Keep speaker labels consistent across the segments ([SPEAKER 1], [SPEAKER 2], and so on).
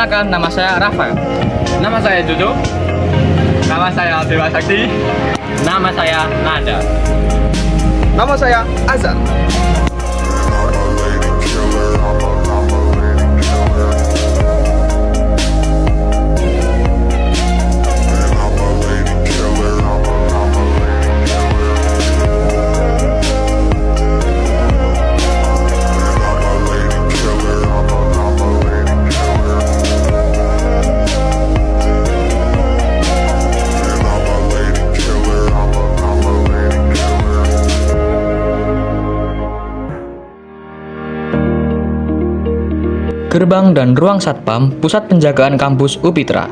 [SPEAKER 1] Perkenalkan, nama saya Rafael.
[SPEAKER 2] Nama saya Jojo. Nama saya Dewa Sakti.
[SPEAKER 1] Nama saya Nada.
[SPEAKER 3] Nama saya Azan.
[SPEAKER 1] Gerbang dan ruang satpam Pusat Penjagaan Kampus UPITRA.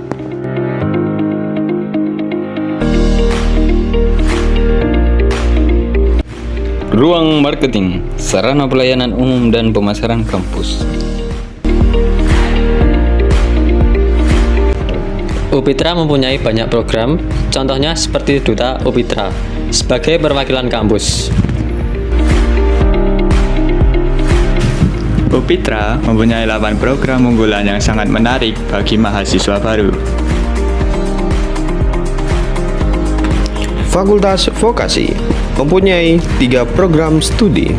[SPEAKER 4] Ruang marketing, sarana pelayanan umum dan pemasaran kampus.
[SPEAKER 5] UPITRA mempunyai banyak program, contohnya seperti Duta UPITRA sebagai perwakilan kampus.
[SPEAKER 2] UPITRA mempunyai 8 program unggulan yang sangat menarik bagi mahasiswa baru.
[SPEAKER 3] Fakultas Vokasi mempunyai 3 program studi.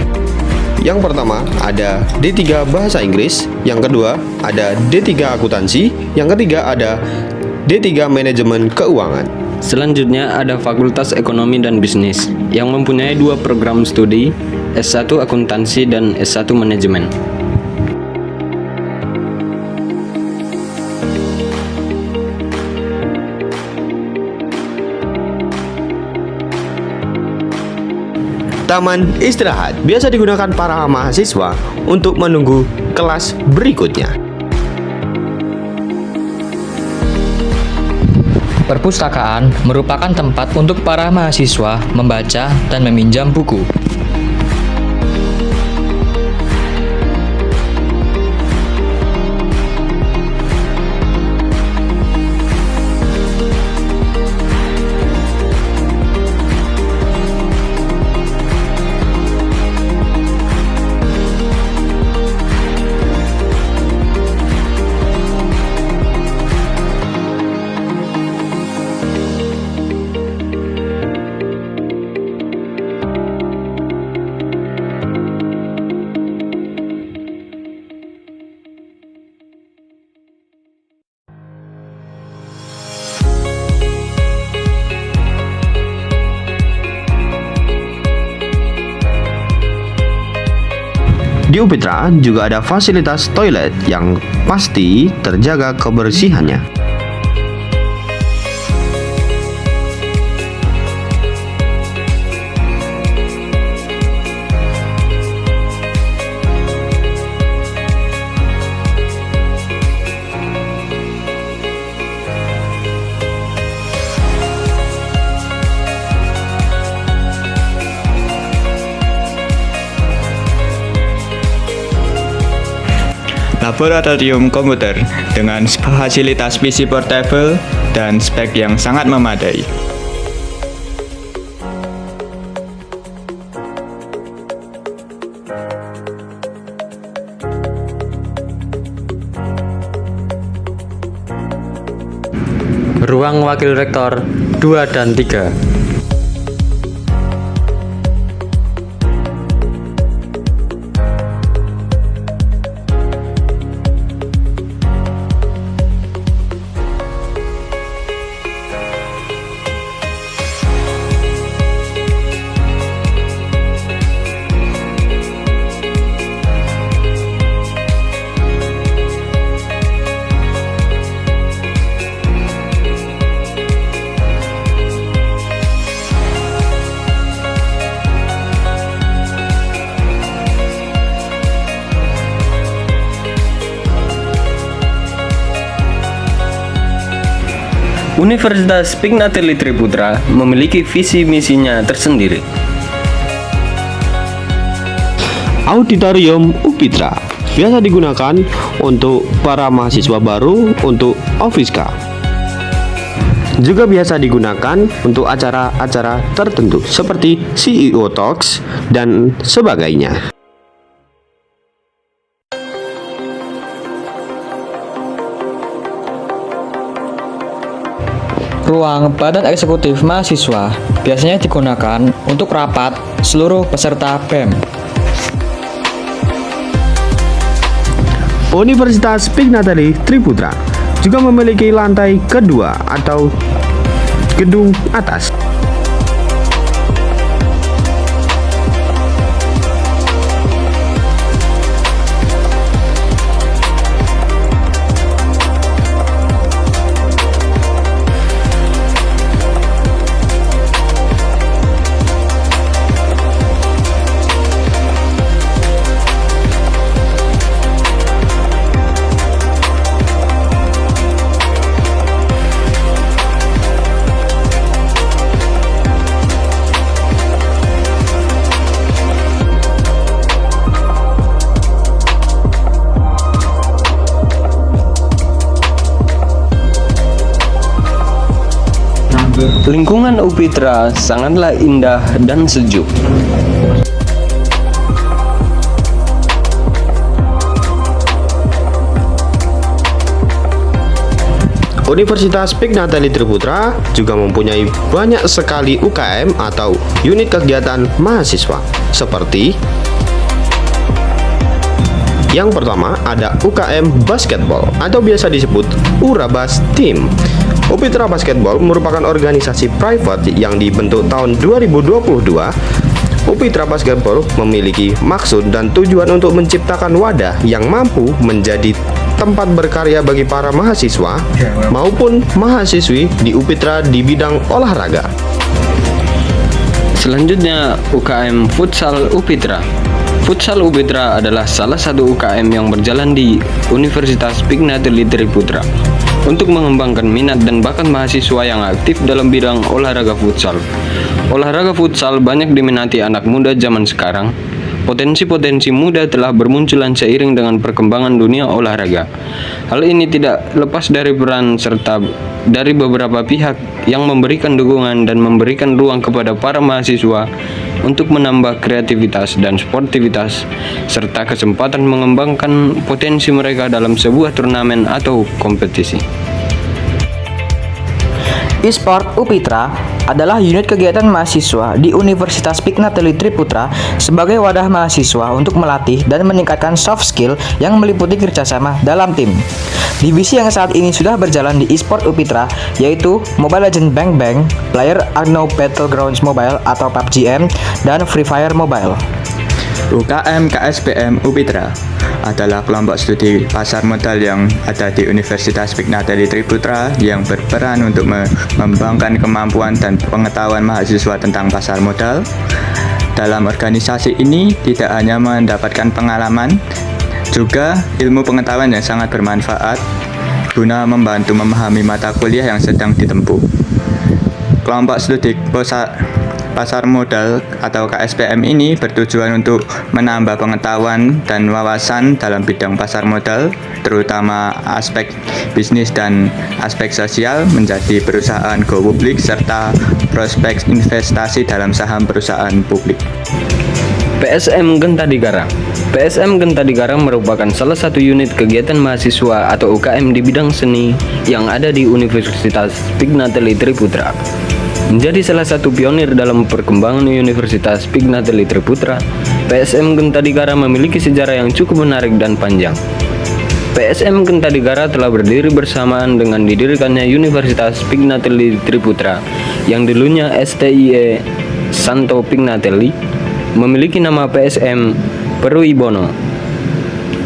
[SPEAKER 3] Yang pertama ada D3 Bahasa Inggris, yang kedua ada D3 Akuntansi, yang ketiga ada D3 Manajemen Keuangan.
[SPEAKER 5] Selanjutnya ada Fakultas Ekonomi dan Bisnis yang mempunyai 2 program studi, S1 Akuntansi dan S1 Manajemen.
[SPEAKER 3] Taman istirahat biasa digunakan para mahasiswa untuk menunggu kelas berikutnya.
[SPEAKER 1] Perpustakaan merupakan tempat untuk para mahasiswa membaca dan meminjam buku.
[SPEAKER 3] Di UPITRA juga ada fasilitas toilet yang pasti terjaga kebersihannya.
[SPEAKER 2] Laboratorium komputer dengan fasilitas PC portable dan spek yang sangat memadai.
[SPEAKER 5] Ruang Wakil Rektor 2 dan 3. Universitas Pignatelli Triputra memiliki visi misinya tersendiri.
[SPEAKER 3] Auditorium UPITRA biasa digunakan untuk para mahasiswa baru untuk Ofiska. Juga biasa digunakan untuk acara-acara tertentu seperti CEO Talks dan sebagainya.
[SPEAKER 1] Ruang Badan Eksekutif Mahasiswa biasanya digunakan untuk rapat seluruh peserta BEM.
[SPEAKER 3] Universitas Pignatelli Triputra juga memiliki lantai kedua atau gedung atas.
[SPEAKER 5] Lingkungan UPITRA sangatlah indah dan sejuk.
[SPEAKER 3] Universitas Pignatelli Triputra juga mempunyai banyak sekali UKM atau unit kegiatan mahasiswa, seperti yang pertama ada UKM Basketball atau biasa disebut Urabas Team. UPITRA Basketball merupakan organisasi private yang dibentuk tahun 2022. UPITRA Basketball memiliki maksud dan tujuan untuk menciptakan wadah yang mampu menjadi tempat berkarya bagi para mahasiswa maupun mahasiswi di UPITRA di bidang olahraga.
[SPEAKER 5] Selanjutnya UKM Futsal UPITRA. Futsal UPITRA adalah salah satu UKM yang berjalan di Universitas Pignatelli Triputra untuk mengembangkan minat dan bakat mahasiswa yang aktif dalam bidang olahraga futsal. Olahraga futsal banyak diminati anak muda zaman sekarang. Potensi-potensi muda telah bermunculan seiring dengan perkembangan dunia olahraga. Hal ini tidak lepas dari peran serta dari beberapa pihak yang memberikan dukungan dan memberikan ruang kepada para mahasiswa untuk menambah kreativitas dan sportivitas serta kesempatan mengembangkan potensi mereka dalam sebuah turnamen atau kompetisi.
[SPEAKER 1] E-Sport UPITRA adalah unit kegiatan mahasiswa di Universitas Pignatelli Triputra sebagai wadah mahasiswa untuk melatih dan meningkatkan soft skill yang meliputi kerjasama dalam tim. Divisi yang saat ini sudah berjalan di E-Sport UPITRA yaitu Mobile Legends Bang Bang, Player Unknown Battlegrounds Mobile atau PUBG, dan Free Fire Mobile.
[SPEAKER 2] UKM KSPM UPITRA adalah kelompok studi pasar modal yang ada di Universitas Pignatelli Triputra yang berperan untuk mengembangkan kemampuan dan pengetahuan mahasiswa tentang pasar modal. Dalam organisasi ini tidak hanya mendapatkan pengalaman, juga ilmu pengetahuan yang sangat bermanfaat guna membantu memahami mata kuliah yang sedang ditempuh. Kelompok studi pasar modal atau KSPM ini bertujuan untuk menambah pengetahuan dan wawasan dalam bidang pasar modal, terutama aspek bisnis dan aspek sosial menjadi perusahaan go publik serta prospek investasi dalam saham perusahaan publik.
[SPEAKER 5] PSM Gentadigara. PSM Gentadigara merupakan salah satu unit kegiatan mahasiswa atau UKM di bidang seni yang ada di Universitas Pignatelli Triputra. Menjadi salah satu pionir dalam perkembangan Universitas Pignatelli Triputra, PSM Gentadigara memiliki sejarah yang cukup menarik dan panjang. PSM Gentadigara telah berdiri bersamaan dengan didirikannya Universitas Pignatelli Triputra yang dulunya STIE Santo Pignatelli, memiliki nama PSM Peruibono,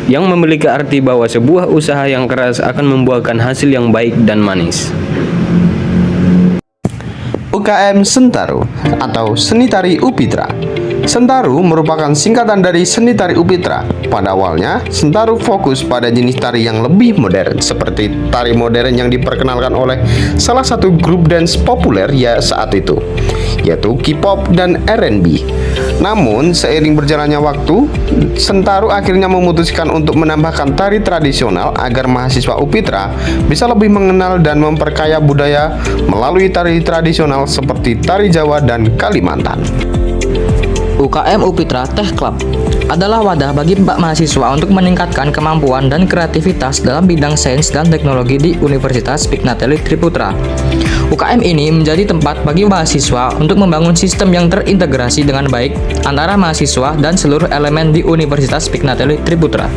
[SPEAKER 5] yang memiliki arti bahwa sebuah usaha yang keras akan membuahkan hasil yang baik dan manis.
[SPEAKER 3] UKM Sentaru atau Seni Tari UPITRA. Sentaru merupakan singkatan dari Seni Tari UPITRA. Pada awalnya, Sentaru fokus pada jenis tari yang lebih modern, seperti tari modern yang diperkenalkan oleh salah satu grup dance populer saat itu, yaitu K-pop dan R&B. Namun, seiring berjalannya waktu, Sentaru akhirnya memutuskan untuk menambahkan tari tradisional agar mahasiswa UPITRA bisa lebih mengenal dan memperkaya budaya melalui tari tradisional seperti tari Jawa dan Kalimantan.
[SPEAKER 1] UKM UPITRA Tech Club. adalah wadah bagi mahasiswa untuk meningkatkan kemampuan dan kreativitas dalam bidang sains dan teknologi di Universitas Pignatelli Triputra. UKM ini menjadi tempat bagi mahasiswa untuk membangun sistem yang terintegrasi dengan baik antara mahasiswa dan seluruh elemen di Universitas Pignatelli Triputra.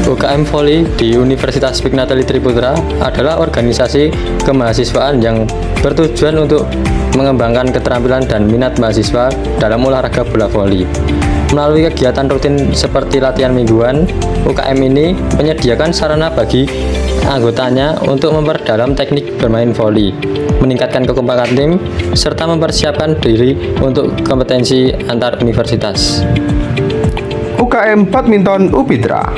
[SPEAKER 6] UKM Volley di Universitas Pignatelli Triputra adalah organisasi kemahasiswaan yang bertujuan untuk mengembangkan keterampilan dan minat mahasiswa dalam olahraga bola voli. Melalui kegiatan rutin seperti latihan mingguan, UKM ini menyediakan sarana bagi anggotanya untuk memperdalam teknik bermain voli, meningkatkan kekompakan tim, serta mempersiapkan diri untuk kompetensi antar universitas.
[SPEAKER 3] UKM Badminton Upitra,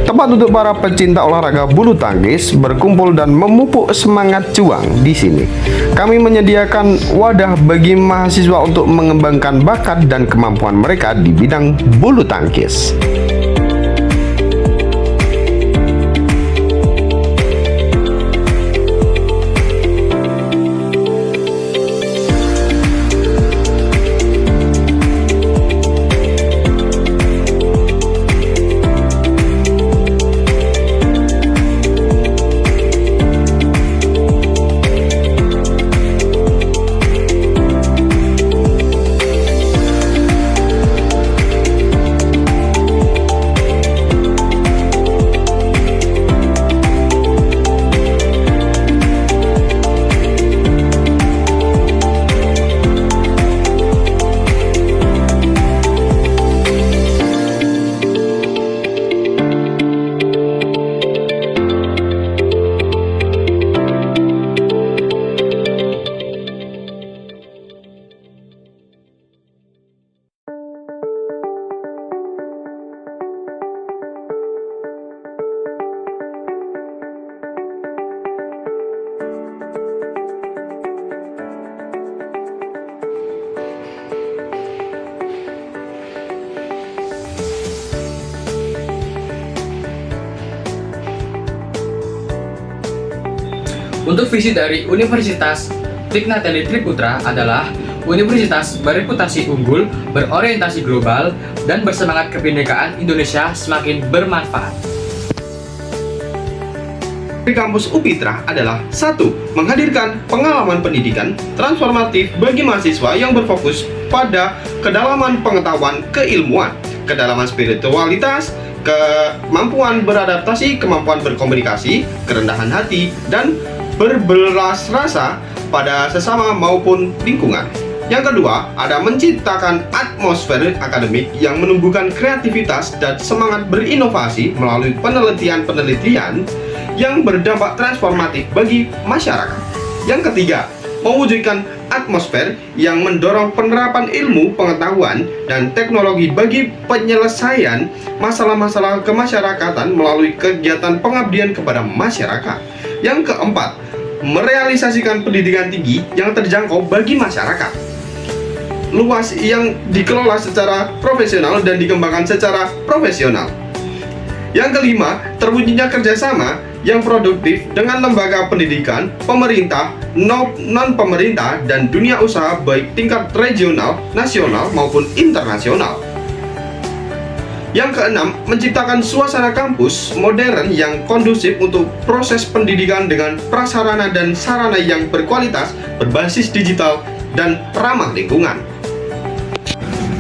[SPEAKER 3] tempat untuk para pecinta olahraga bulu tangkis berkumpul dan memupuk semangat juang di sini. Kami menyediakan wadah bagi mahasiswa untuk mengembangkan bakat dan kemampuan mereka di bidang bulu tangkis.
[SPEAKER 1] Untuk visi dari Universitas Pignatelli Triputra adalah universitas bereputasi unggul, berorientasi global, dan bersemangat kebinekaan Indonesia semakin bermanfaat.
[SPEAKER 7] Di kampus Upitra adalah 1. Menghadirkan pengalaman pendidikan transformatif bagi mahasiswa yang berfokus pada kedalaman pengetahuan keilmuan, kedalaman spiritualitas, kemampuan beradaptasi, kemampuan berkomunikasi, kerendahan hati, dan berbelas rasa pada sesama maupun lingkungan. Yang kedua, ada menciptakan atmosfer akademik yang menumbuhkan kreativitas dan semangat berinovasi melalui penelitian-penelitian yang berdampak transformatif bagi masyarakat. Yang ketiga, mewujudkan atmosfer yang mendorong penerapan ilmu, pengetahuan, dan teknologi bagi penyelesaian masalah-masalah kemasyarakatan melalui kegiatan pengabdian kepada masyarakat. Yang keempat, merealisasikan pendidikan tinggi yang terjangkau bagi masyarakat luas yang dikelola secara profesional dan dikembangkan secara profesional. Yang kelima, terwujudnya kerjasama yang produktif dengan lembaga pendidikan, pemerintah, non-pemerintah, dan dunia usaha baik tingkat regional, nasional, maupun internasional. Yang keenam, menciptakan suasana kampus modern yang kondusif untuk proses pendidikan dengan prasarana dan sarana yang berkualitas, berbasis digital, dan ramah lingkungan.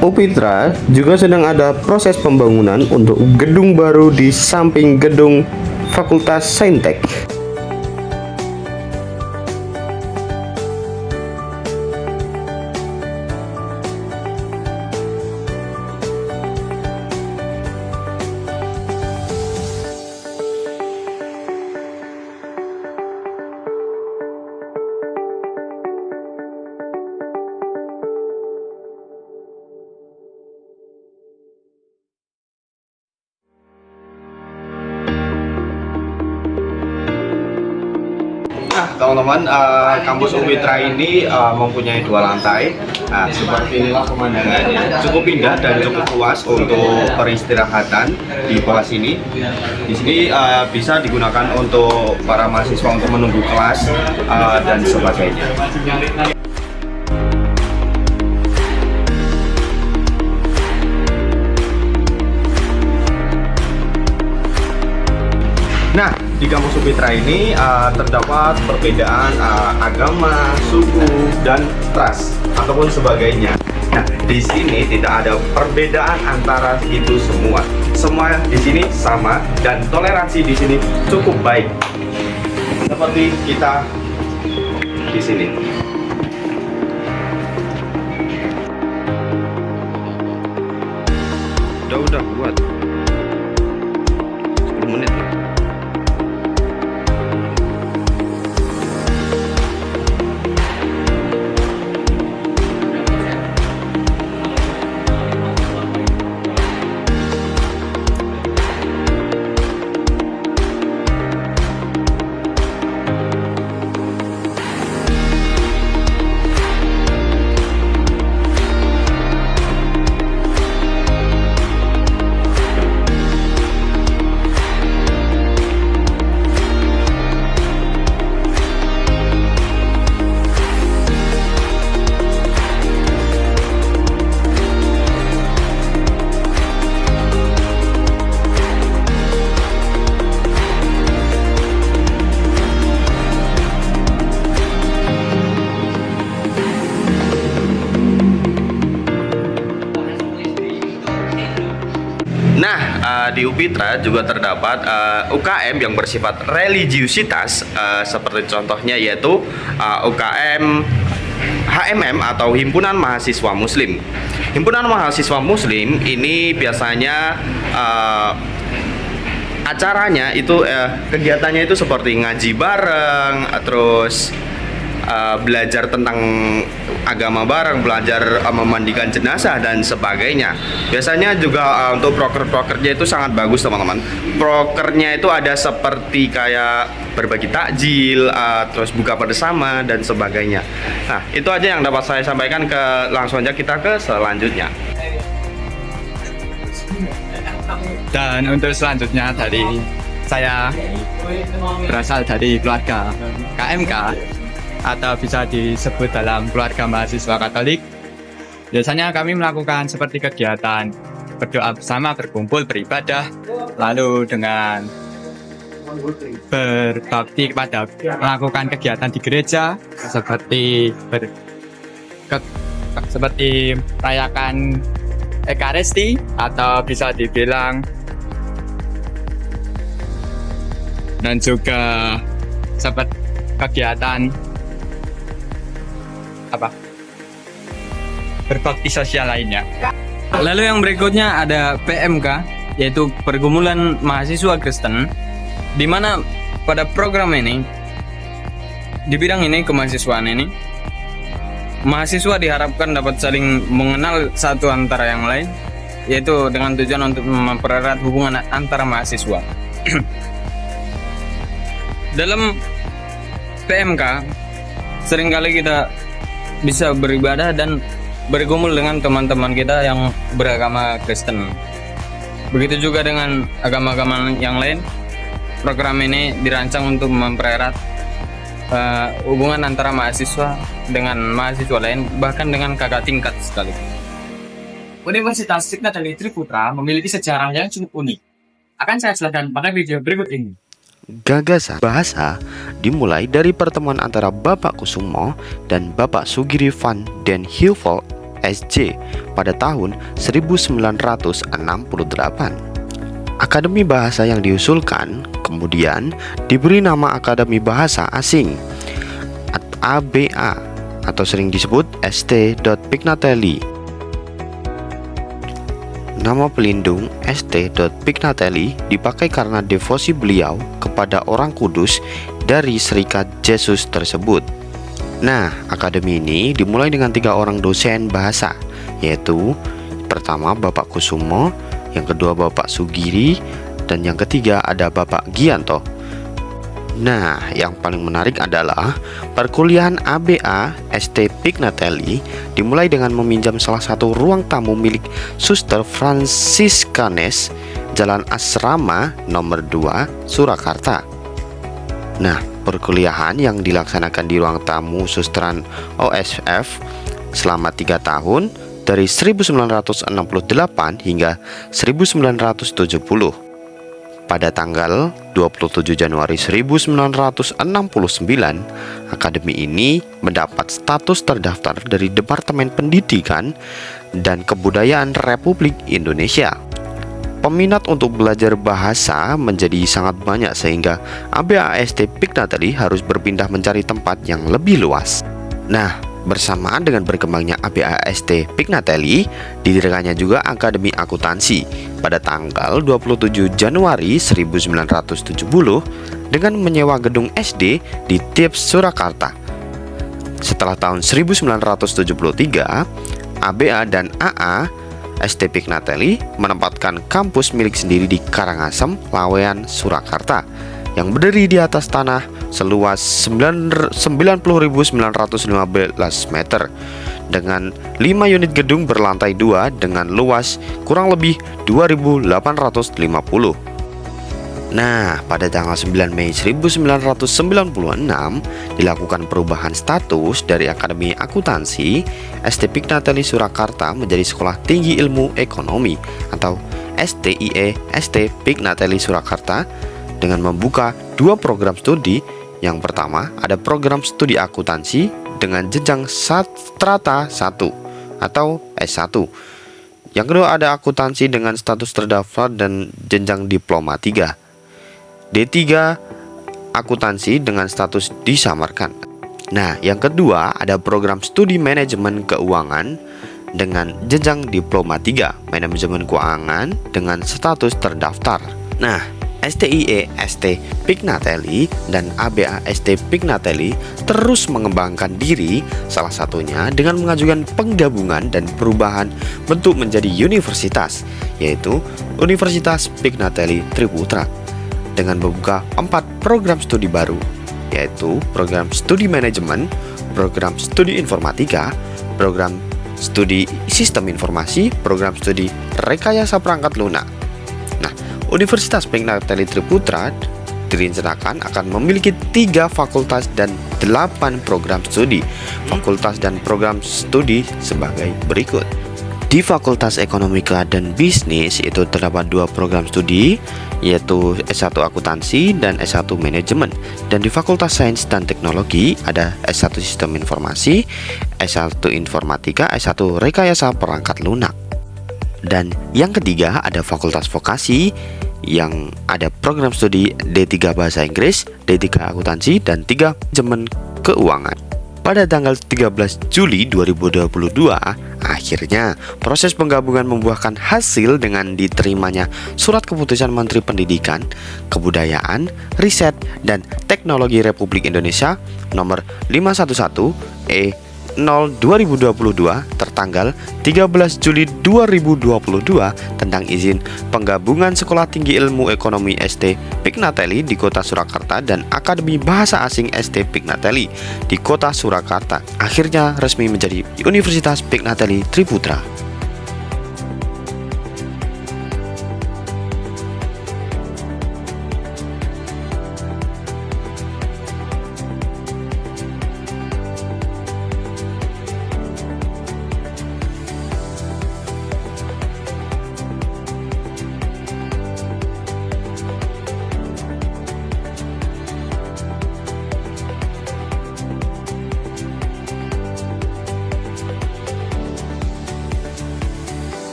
[SPEAKER 3] Upitra juga sedang ada proses pembangunan untuk gedung baru di samping gedung Fakultas Saintek.
[SPEAKER 7] Nah, teman-teman, kampus Upitra ini mempunyai 2 lantai. Nah, seperti inilah pemandangannya. Cukup indah dan cukup luas untuk peristirahatan di bawah sini. Di sini bisa digunakan untuk para mahasiswa untuk menunggu kelas dan sebagainya. Nah, di kampus Upitra ini terdapat perbedaan agama, suku, dan ras ataupun sebagainya. Nah, di sini tidak ada perbedaan antara itu semua. Semua di sini sama dan toleransi di sini cukup baik. Seperti kita di sini. Udah buat 10 menit. Nah, di Upitra juga terdapat UKM yang bersifat religiusitas, seperti contohnya yaitu UKM HMM atau Himpunan Mahasiswa Muslim. Himpunan Mahasiswa Muslim ini biasanya acaranya itu kegiatannya itu seperti ngaji bareng, terus belajar tentang agama bareng, belajar memandikan jenazah dan sebagainya. Biasanya juga untuk proker-prokernya itu sangat bagus teman-teman. Prokernya itu ada seperti kayak berbagi takjil, terus buka bersama dan sebagainya. Nah, itu aja yang dapat saya sampaikan. Langsung aja kita ke selanjutnya.
[SPEAKER 8] Dan untuk selanjutnya saya berasal dari keluarga KMK atau bisa disebut dalam keluarga mahasiswa Katolik. Biasanya kami melakukan seperti kegiatan berdoa bersama, berkumpul, beribadah, lalu dengan berbakti kepada melakukan kegiatan di gereja seperti seperti merayakan Ekaristi atau bisa dibilang, dan juga seperti kegiatan berbakti sosial lainnya.
[SPEAKER 5] Lalu yang berikutnya ada PMK, yaitu Pergumulan Mahasiswa Kristen, di mana pada program ini, di bidang ini, kemahasiswaan ini, mahasiswa diharapkan dapat saling mengenal satu antara yang lain, yaitu dengan tujuan untuk mempererat hubungan antara mahasiswa. Dalam PMK, seringkali kita bisa beribadah dan bergumul dengan teman-teman kita yang beragama Kristen. Begitu juga dengan agama-agama yang lain. Program ini dirancang untuk mempererat hubungan antara mahasiswa dengan mahasiswa lain, bahkan dengan kakak tingkat sekali.
[SPEAKER 8] Universitas Signature Triputra memiliki sejarah yang cukup unik. Akan saya jelaskan pada video berikut ini.
[SPEAKER 3] Gagasan bahasa dimulai dari pertemuan antara Bapak Kusumo dan Bapak Sugiri van den Heuvel SJ pada tahun 1968. Akademi bahasa yang diusulkan kemudian diberi nama Akademi Bahasa Asing ABA atau sering disebut St. Pignatelli. Nama pelindung St. Pignatelli dipakai karena devosi beliau kepada orang kudus dari Serikat Yesus tersebut. Nah, akademi ini dimulai dengan 3 orang dosen bahasa, yaitu pertama Bapak Kusumo, yang kedua Bapak Sugiri, dan yang ketiga ada Bapak Gianto. Nah, yang paling menarik adalah perkuliahan ABA St. Pignatelli dimulai dengan meminjam salah satu ruang tamu milik Suster Franciscanes, Jalan Asrama nomor 2, Surakarta. Nah, perkuliahan yang dilaksanakan di ruang tamu Susteran OSF selama 3 tahun dari 1968 hingga 1970. pada tanggal 27 Januari 1969, akademi ini mendapat status terdaftar dari Departemen Pendidikan dan Kebudayaan Republik Indonesia. Peminat untuk belajar bahasa menjadi sangat banyak sehingga ABAST Pignatelli harus berpindah mencari tempat yang lebih luas. Nah, bersamaan dengan berkembangnya ABAST Pignatelli, didirikannya juga Akademi Akuntansi pada tanggal 27 Januari 1970 dengan menyewa gedung SD di Tips, Surakarta. Setelah tahun 1973, ABA dan AA ST Pignatelli menempatkan kampus milik sendiri di Karangasem, Lawean, Surakarta yang berdiri di atas tanah seluas 90.915 meter dengan 5 unit gedung berlantai 2 dengan luas kurang lebih 2.850. Nah, pada tanggal 9 Mei 1996 dilakukan perubahan status dari Akademi Akuntansi ST Pignatelli Surakarta menjadi Sekolah Tinggi Ilmu Ekonomi atau STIE ST Pignatelli Surakarta dengan membuka 2 program studi. Yang pertama ada program studi akuntansi dengan jenjang strata 1 atau S1. Yang kedua ada akuntansi dengan status terdaftar dan jenjang diploma 3. D3 akuntansi dengan status disamarkan. Nah, yang kedua ada program studi manajemen keuangan dengan jenjang diploma 3, manajemen keuangan dengan status terdaftar. Nah, STIE ST Pignatelli dan ABAST Pignatelli terus mengembangkan diri, salah satunya dengan mengajukan penggabungan dan perubahan bentuk menjadi universitas, yaitu Universitas Pignatelli Triputra, dengan membuka 4 program studi baru, yaitu program studi manajemen, program studi informatika, program studi sistem informasi, program studi rekayasa perangkat lunak. Nah, Universitas Pignatelli Triputra direncanakan akan memiliki 3 fakultas dan 8 program studi. Fakultas dan program studi sebagai berikut. Di Fakultas Ekonomika dan Bisnis itu terdapat 2 program studi, yaitu S1 Akuntansi dan S1 Manajemen. Dan di Fakultas Sains dan Teknologi ada S1 Sistem Informasi, S1 Informatika, S1 Rekayasa Perangkat Lunak. Dan yang ketiga ada Fakultas Vokasi yang ada program studi D3 Bahasa Inggris, D3 Akuntansi, dan 3 Manajemen Keuangan. Pada tanggal 13 Juli 2022, akhirnya proses penggabungan membuahkan hasil dengan diterimanya Surat Keputusan Menteri Pendidikan, Kebudayaan, Riset, dan Teknologi Republik Indonesia nomor 511/E/0/2022 tertanggal 13 Juli 2022 tentang izin penggabungan Sekolah Tinggi Ilmu Ekonomi ST Pignatelli di Kota Surakarta dan Akademi Bahasa Asing ST Pignatelli di Kota Surakarta. Akhirnya resmi menjadi Universitas Pignatelli Triputra.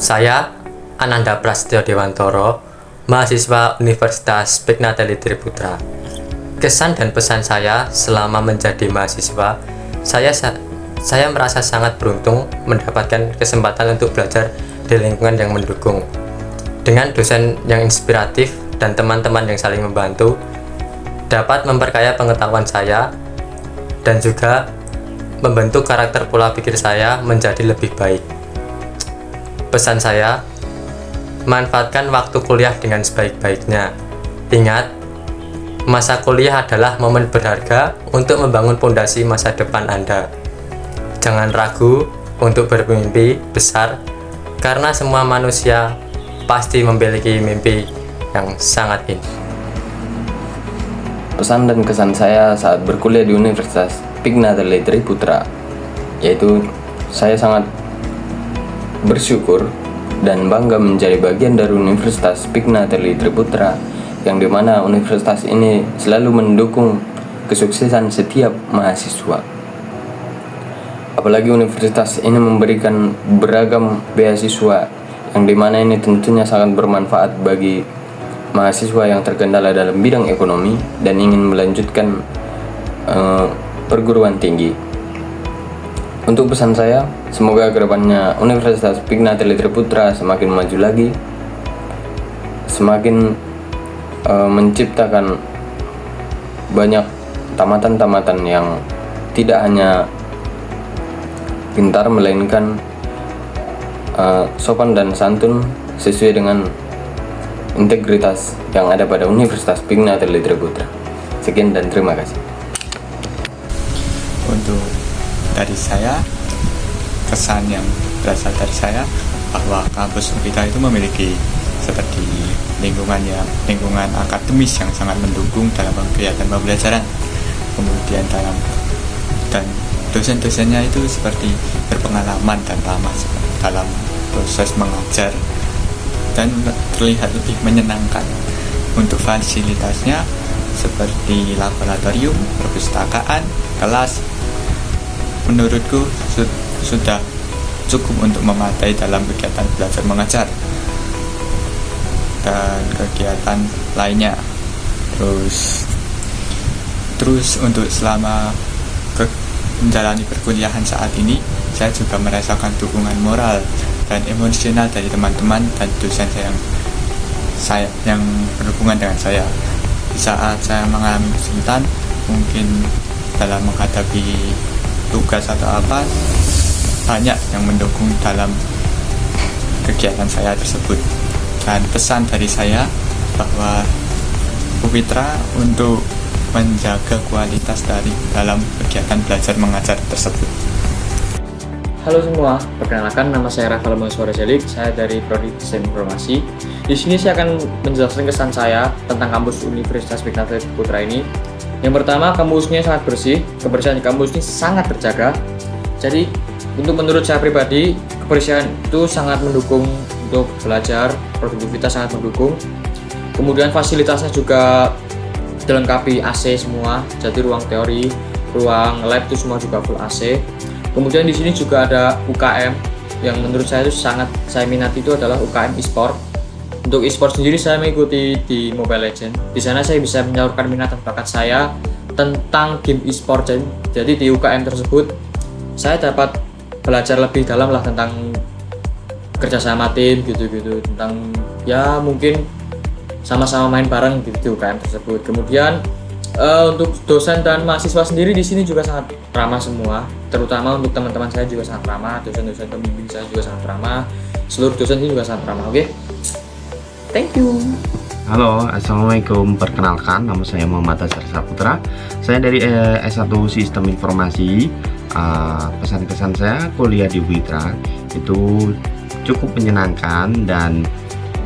[SPEAKER 6] Saya, Ananda Prasetyo Dewantoro, mahasiswa Universitas Pignatelli Triputra. Kesan dan pesan saya selama menjadi mahasiswa, saya merasa sangat beruntung mendapatkan kesempatan untuk belajar di lingkungan yang mendukung. Dengan dosen yang inspiratif dan teman-teman yang saling membantu, dapat memperkaya pengetahuan saya dan juga membentuk karakter pola pikir saya menjadi lebih baik. Pesan saya, manfaatkan waktu kuliah dengan sebaik-baiknya. Ingat, masa kuliah adalah momen berharga untuk membangun fondasi masa depan Anda. Jangan ragu untuk bermimpi besar, karena semua manusia pasti memiliki mimpi yang sangat indah.
[SPEAKER 5] Pesan dan kesan saya saat berkuliah di Universitas Pignatelli Triputra, yaitu saya sangat bersyukur dan bangga menjadi bagian dari Universitas Spigna Teli Triputra, yang dimana universitas ini selalu mendukung kesuksesan setiap mahasiswa. Apalagi universitas ini memberikan beragam beasiswa, yang dimana ini tentunya sangat bermanfaat bagi mahasiswa yang terkendala dalam bidang ekonomi dan ingin melanjutkan perguruan tinggi. Untuk pesan saya, semoga kedepannya Universitas Spigna Teli Triputra semakin maju lagi, semakin menciptakan banyak tamatan-tamatan yang tidak hanya pintar melainkan sopan dan santun sesuai dengan integritas yang ada pada Universitas Spigna Teli Triputra. Sekian dan terima kasih.
[SPEAKER 2] Untuk dari saya, kesan yang berasal dari saya bahwa kampus UPITRA itu memiliki seperti lingkungan akademis yang sangat mendukung dalam kegiatan pembelajaran, kemudian dan dosen-dosennya itu seperti berpengalaman dan lama dalam proses mengajar dan terlihat lebih menyenangkan. Untuk fasilitasnya seperti laboratorium, perpustakaan, kelas, menurutku sudah cukup untuk memadai dalam kegiatan belajar mengajar dan kegiatan lainnya. Terus untuk selama menjalani perkuliahan saat ini, saya juga merasakan dukungan moral dan emosional dari teman-teman dan dosen yang berhubungan dengan saya. Di saat saya mengalami kesulitan, mungkin dalam menghadapi tugas atau apa, banyak yang mendukung dalam kegiatan saya tersebut. Dan pesan dari saya bahwa UPITRA untuk menjaga kualitas dalam kegiatan belajar mengajar tersebut.
[SPEAKER 8] Halo semua, perkenalkan nama saya Rafael Mansur Zelik, saya dari Prodi Sistem Informasi. Di sini saya akan menjelaskan kesan saya tentang kampus Universitas Spigna Teli Triputra ini. Yang pertama, kampusnya sangat bersih, kebersihan di kampus ini sangat terjaga. Jadi, menurut saya pribadi, kebersihan itu sangat mendukung untuk belajar, produktivitas sangat mendukung. Kemudian fasilitasnya juga dilengkapi AC semua, jadi ruang teori, ruang lab itu semua juga full AC. Kemudian di sini juga ada UKM yang menurut saya itu sangat saya minati, itu adalah UKM e-sport. Untuk e-sport sendiri saya mengikuti di Mobile Legends. Di sana saya bisa menyalurkan minat dan bakat saya tentang game e-sport. Jadi di UKM tersebut saya dapat belajar lebih dalam lah tentang kerjasama tim gitu-gitu, tentang ya mungkin sama-sama main bareng gitu di UKM tersebut. Kemudian untuk dosen dan mahasiswa sendiri di sini juga sangat ramah semua, terutama untuk teman-teman saya juga sangat ramah, dosen-dosen pembimbing saya juga sangat ramah, seluruh dosen ini juga sangat ramah. Oke, thank you.
[SPEAKER 3] Halo, assalamualaikum. Perkenalkan, nama saya Muhammad Azhar Saputra. Saya dari S1 Sistem Informasi. Pesan-kesan saya kuliah di UPITRA itu cukup menyenangkan, dan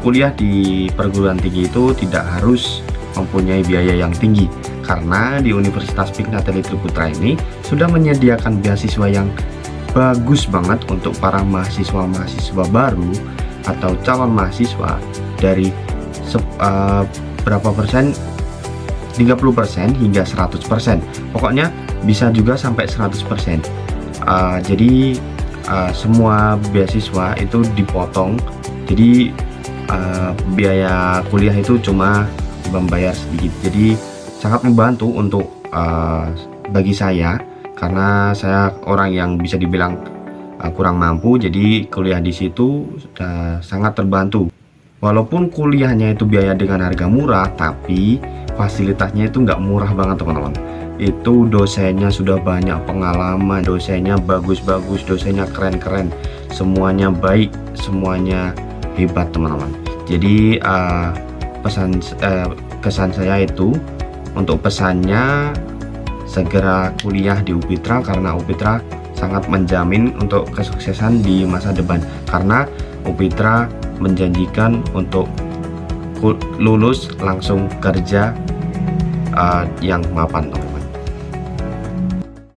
[SPEAKER 3] kuliah di perguruan tinggi itu tidak harus mempunyai biaya yang tinggi, karena di Universitas Spigna Teli Triputra ini sudah menyediakan beasiswa yang bagus banget untuk para mahasiswa baru atau calon mahasiswa dari berapa persen, 30% hingga 100%, pokoknya bisa juga sampai 100%. Jadi semua beasiswa itu dipotong, jadi biaya kuliah itu cuma membayar sedikit, jadi sangat membantu untuk bagi saya, karena saya orang yang bisa dibilang kurang mampu, jadi kuliah di situ sudah sangat terbantu. Walaupun kuliahnya itu biaya dengan harga murah, tapi fasilitasnya itu nggak murah banget teman-teman. Itu dosennya sudah banyak pengalaman, dosennya bagus-bagus, dosennya keren-keren, semuanya baik, semuanya hebat teman-teman. Jadi kesan saya itu, untuk pesannya segera kuliah di UPITRA, karena UPITRA sangat menjamin untuk kesuksesan di masa depan, karena UPITRA menjanjikan untuk lulus langsung kerja yang mapan teman.